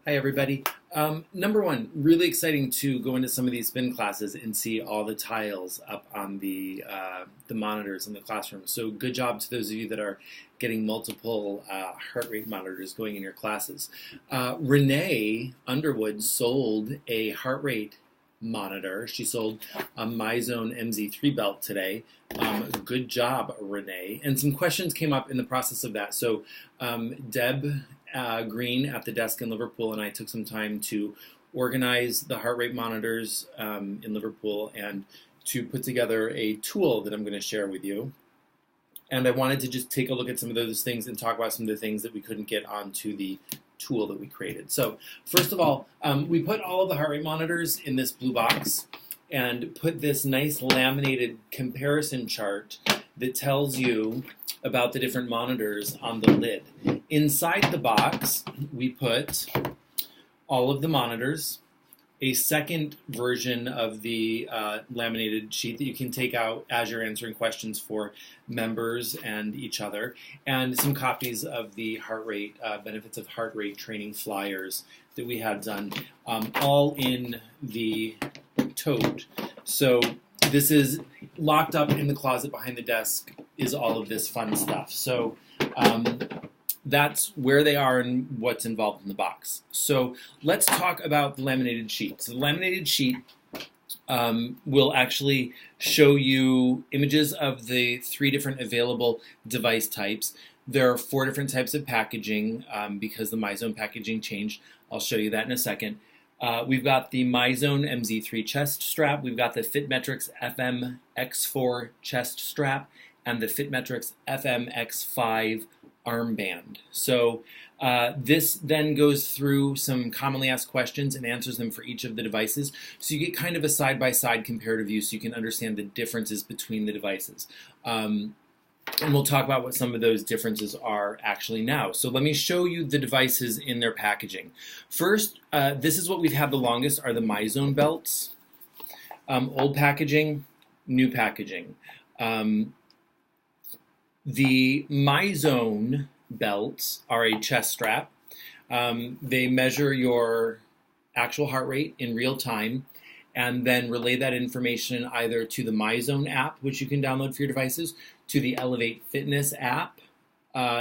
Hi, everybody. Number one, really exciting to go into some of these spin classes and see all the tiles up on the monitors in the classroom. So good job to those of you that are getting multiple heart rate monitors going in your classes. Renee Underwood sold a heart rate monitor. She sold a MyZone MZ3 belt today. Good job, Renee. And some questions came up in the process of that. So Deb Green at the desk in Liverpool and I took some time to organize the heart rate monitors in Liverpool and to put together a tool that I'm going to share with you. And I wanted to just take a look at some of those things and talk about some of the things that we couldn't get onto the tool that we created. So first of all, we put all of the heart rate monitors in this blue box and put this nice laminated comparison chart that tells you about the different monitors on the lid. Inside the box, we put all of the monitors, a second version of the laminated sheet that you can take out as you're answering questions for members and each other, and some copies of the heart rate, benefits of heart rate training flyers that we had done, all in the tote. So this is locked up in the closet behind the desk is all of this fun stuff. So that's where they are and what's involved in the box. So let's talk about the laminated sheet. So the laminated sheet will actually show you images of the 3 different available device types. There are 4 different types of packaging because the MyZone packaging changed. I'll show you that in a second. We've got the MyZone MZ3 chest strap. We've got the FitMetrix FM-X4 chest strap and the FitMetrix FM-X5 armband. So this then goes through some commonly asked questions and answers them for each of the devices. So you get kind of a side-by-side comparative view so you can understand the differences between the devices. And we'll talk about what some of those differences are actually now. So let me show you the devices in their packaging. First, this is what we've had the longest are the MyZone belts. Old packaging, new packaging. The MyZone belts are a chest strap. They measure your actual heart rate in real time and then relay that information either to the MyZone app, which you can download for your devices, to the Elevate Fitness app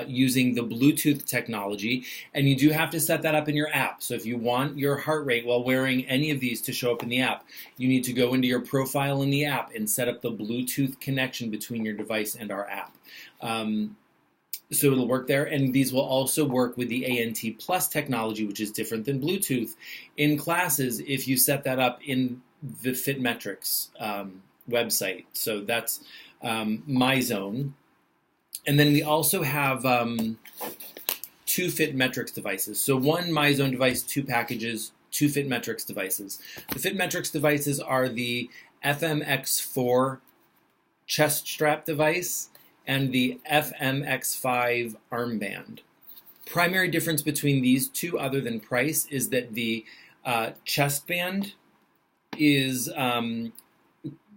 using the Bluetooth technology. And you do have to set that up in your app. So if you want your heart rate while wearing any of these to show up in the app, you need to go into your profile in the app and set up the Bluetooth connection between your device and our app. So it'll work there, and these will also work with the ANT Plus technology, which is different than Bluetooth, in classes if you set that up in the FitMetrix website. So that's MyZone. And then we also have 2 FitMetrix devices. So 1 MyZone device, 2 packages, 2 FitMetrix devices. The FitMetrix devices are the FM-X4 chest strap device and the FM-X5 armband. Primary difference between these two, other than price, is that the chest band is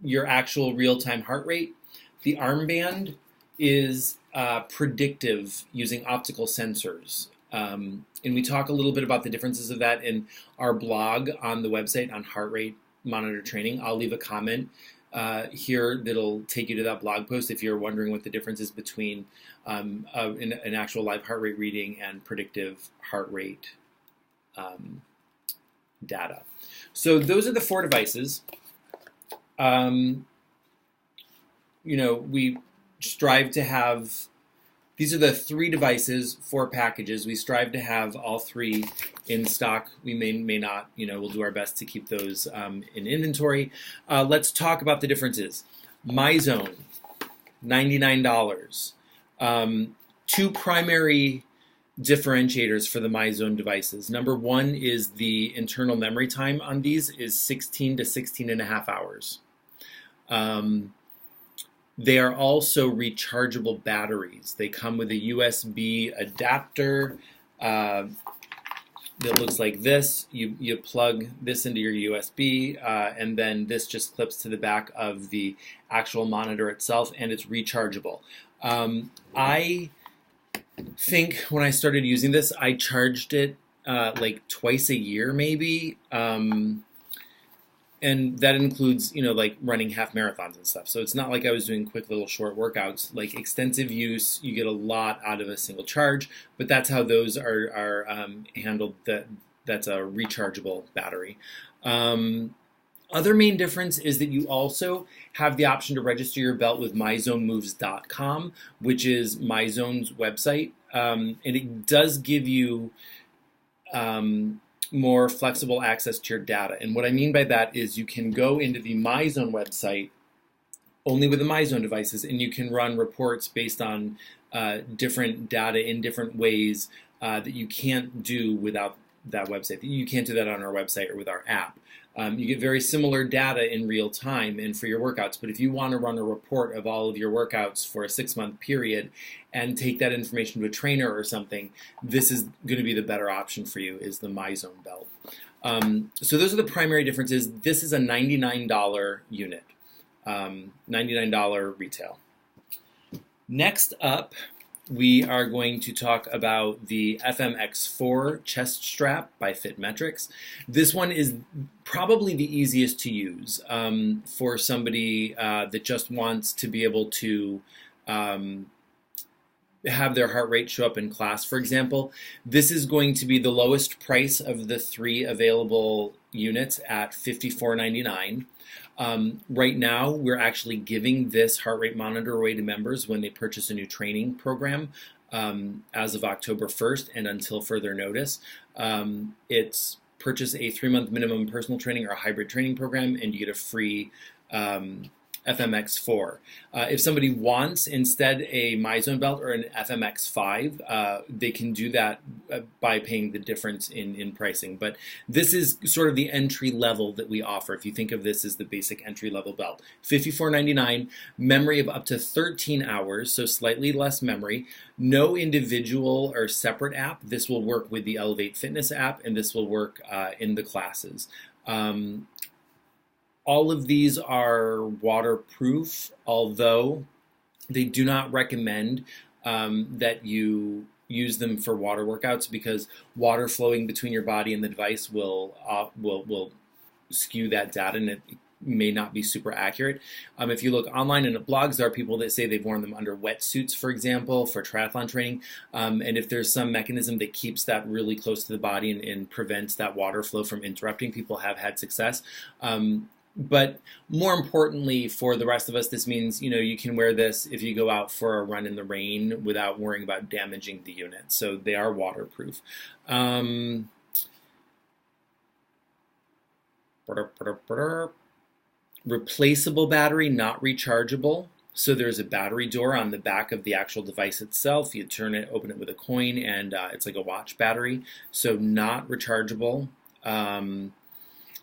your actual real-time heart rate. The armband is predictive using optical sensors. And we talk a little bit about the differences of that in our blog on the website on heart rate monitor training. I'll leave a comment here that'll take you to that blog post if you're wondering what the difference is between an actual live heart rate reading and predictive heart rate data. So those are the 4 devices. We strive to have, these are the 3 devices, 4 packages. We strive to have all 3 in stock. We may not, we'll do our best to keep those in inventory. Let's talk about the differences. MyZone, $99. 2 primary differentiators for the MyZone devices. Number 1 is the internal memory time on these is 16 to 16 and a half hours. They are also rechargeable batteries. They come with a USB adapter that looks like this. You plug this into your USB, and then this just clips to the back of the actual monitor itself, and it's rechargeable. I think when I started using this, I charged it like twice a year, maybe. And that includes, like running half marathons and stuff. So it's not like I was doing quick little short workouts. Like extensive use, you get a lot out of a single charge, but that's how those are handled. That's a rechargeable battery. Other main difference is that you also have the option to register your belt with MyZoneMoves.com, which is MyZone's website. And it does give you more flexible access to your data. And what I mean by that is you can go into the MyZone website only with the MyZone devices, and you can run reports based on different data in different ways that you can't do without that website. You can't do that on our website or with our app. You get very similar data in real time and for your workouts, but if you want to run a report of all of your workouts for a 6-month period and take that information to a trainer or something, this is going to be the better option for you, is the MyZone belt. So those are the primary differences. This is a $99 unit, $99 retail. Next up, we are going to talk about the FMX4 chest strap by FitMetrix. This one is probably the easiest to use for somebody that just wants to be able to have their heart rate show up in class, for example. This is going to be the lowest price of the 3 available units at $54.99. Right now, we're actually giving this heart rate monitor away to members when they purchase a new training program as of October 1st and until further notice. It's purchase a 3-month minimum personal training or a hybrid training program, and you get a free FMX4. If somebody wants instead a MyZone belt or an FMX5, they can do that by paying the difference in pricing. But this is sort of the entry level that we offer. If you think of this as the basic entry level belt, $54.99, memory of up to 13 hours, so slightly less memory. No individual or separate app. This will work with the Elevate Fitness app, and this will work in the classes. All of these are waterproof, although they do not recommend that you use them for water workouts because water flowing between your body and the device will skew that data, and it may not be super accurate. If you look online and at blogs, there are people that say they've worn them under wetsuits, for example, for triathlon training. And if there's some mechanism that keeps that really close to the body and prevents that water flow from interrupting, people have had success. But more importantly, for the rest of us, this means, you can wear this if you go out for a run in the rain without worrying about damaging the unit. So they are waterproof. Replaceable battery, not rechargeable. So there's a battery door on the back of the actual device itself. You turn it, open it with a coin, and it's like a watch battery. So not rechargeable.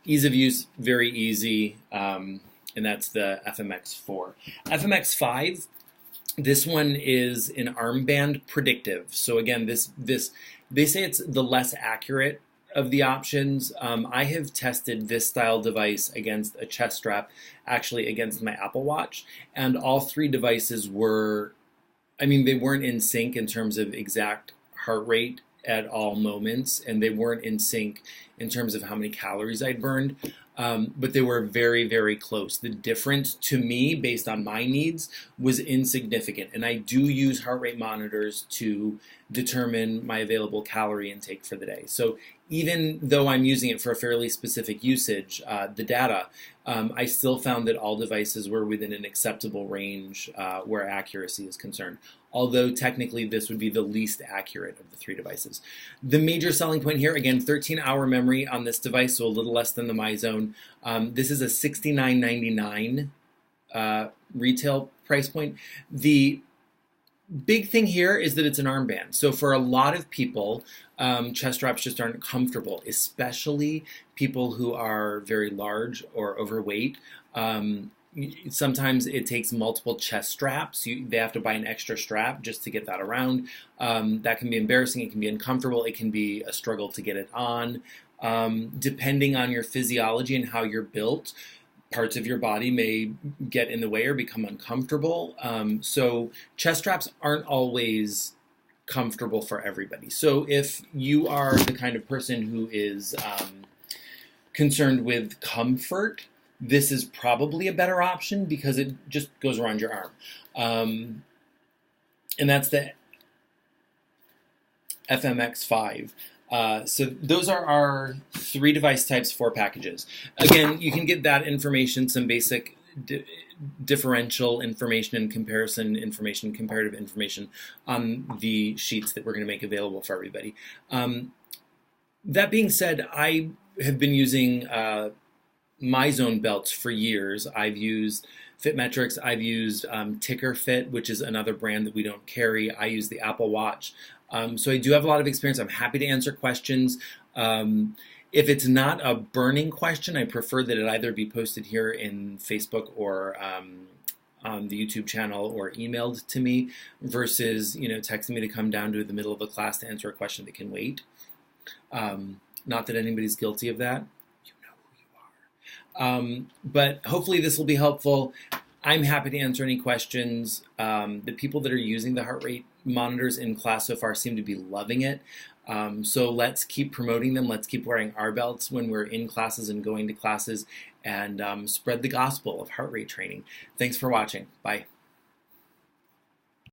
Ease of use, very easy, and that's the FMX4. FMX5, this one is an armband predictive. So again, this they say it's the less accurate of the options. I have tested this style device against a chest strap, actually against my Apple Watch, and all 3 devices were, they weren't in sync in terms of exact heart rate at all moments, and they weren't in sync in terms of how many calories I'd burned, but they were very, very close. The difference to me, based on my needs, was insignificant, and I do use heart rate monitors to determine my available calorie intake for the day. So even though I'm using it for a fairly specific usage, the data, I still found that all devices were within an acceptable range where accuracy is concerned. Although technically this would be the least accurate of the 3 devices. The major selling point here, again, 13-hour memory on this device, so a little less than the MyZone. This is a $69.99 retail price point. The big thing here is that it's an armband. So for a lot of people, chest straps just aren't comfortable, especially people who are very large or overweight. Sometimes it takes multiple chest straps. They have to buy an extra strap just to get that around. That can be embarrassing. It can be uncomfortable. It can be a struggle to get it on. Depending on your physiology and how you're built, parts of your body may get in the way or become uncomfortable. So chest straps aren't always comfortable for everybody. So if you are the kind of person who is concerned with comfort, this is probably a better option because it just goes around your arm. And that's the FMX5. So those are our 3 device types, 4 packages. Again, you can get that information, some basic differential information and comparison information, comparative information on the sheets that we're going to make available for everybody. That being said, I have been using MyZone belts for years. I've used FitMetrix. I've used Ticker Fit, which is another brand that we don't carry. I use the Apple Watch. So I do have a lot of experience. I'm happy to answer questions. If it's not a burning question, I prefer that it either be posted here in Facebook or on the YouTube channel or emailed to me versus, texting me to come down to the middle of a class to answer a question that can wait. Not that anybody's guilty of that. You know who you are. But hopefully this will be helpful. I'm happy to answer any questions. The people that are using the heart rate monitors in class so far seem to be loving it. So let's keep promoting them. Let's keep wearing our belts when we're in classes and going to classes and spread the gospel of heart rate training. Thanks for watching. Bye.